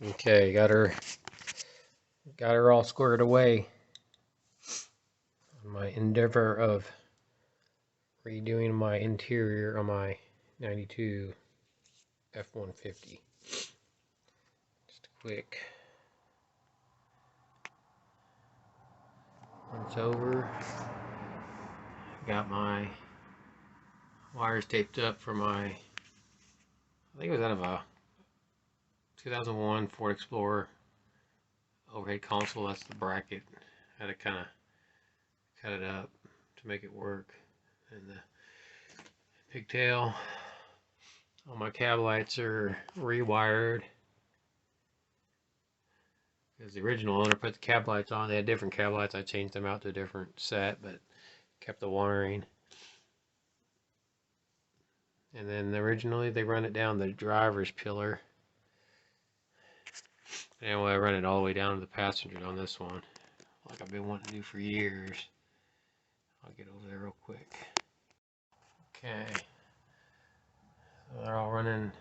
Okay, got her all squared away on my endeavor of redoing my interior on my 92 F150. Just a quick once over. Got my wires taped up for my, I think it was out of a 2001 Ford Explorer overhead console. That's the bracket. I had to kind of cut it up to make it work. And the pigtail, all my cab lights are rewired, because the original owner put the cab lights on. They had different cab lights. I changed them out to a different set, but kept the wiring. And then originally they run it down the driver's pillar. Anyway, I run it all the way down to the passenger on this one, like I've been wanting to do for years. I'll get over there real quick. Okay, so they're all running,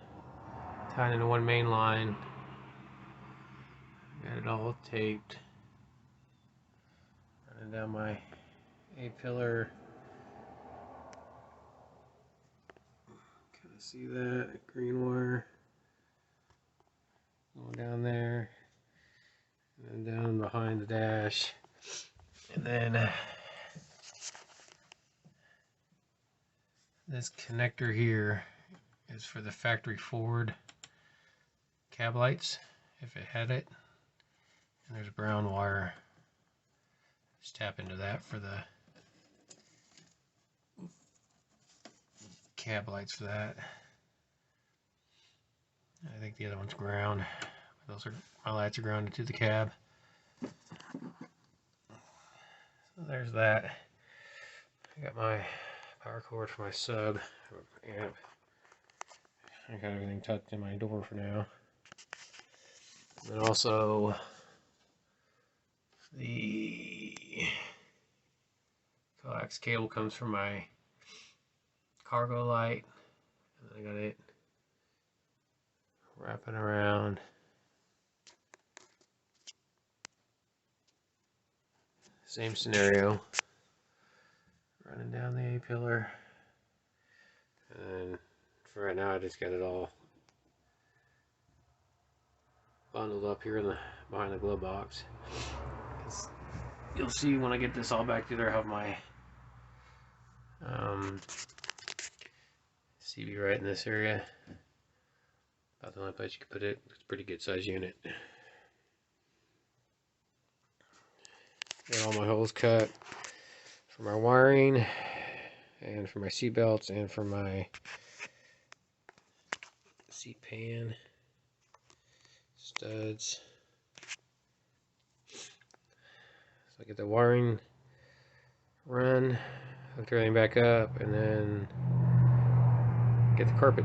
tied into one main line. Got it all taped. Running down my A-pillar. Kind of see that green wire going down there, and then down behind the dash, and then this connector here is for the factory Ford cab lights, if it had it. And there's brown wire. Just tap into that for the cab lights for that. I think the other one's ground. Those are, my lights are grounded to the cab. So there's that. I got my power cord for my sub amp. I got everything tucked in my door for now. And also the coax cable comes from my cargo light. And I got it wrapping around. Same scenario. Running down the A-pillar. And for right now I just got it all bundled up here in the behind the glove box. You'll see when I get this all back together, I have my CV right in this area. About the only place you can put it. It's a pretty good size unit. Got all my holes cut for my wiring, and for my seat belts, and for my seat pan studs. So I get the wiring run, hook everything back up, and then get the carpet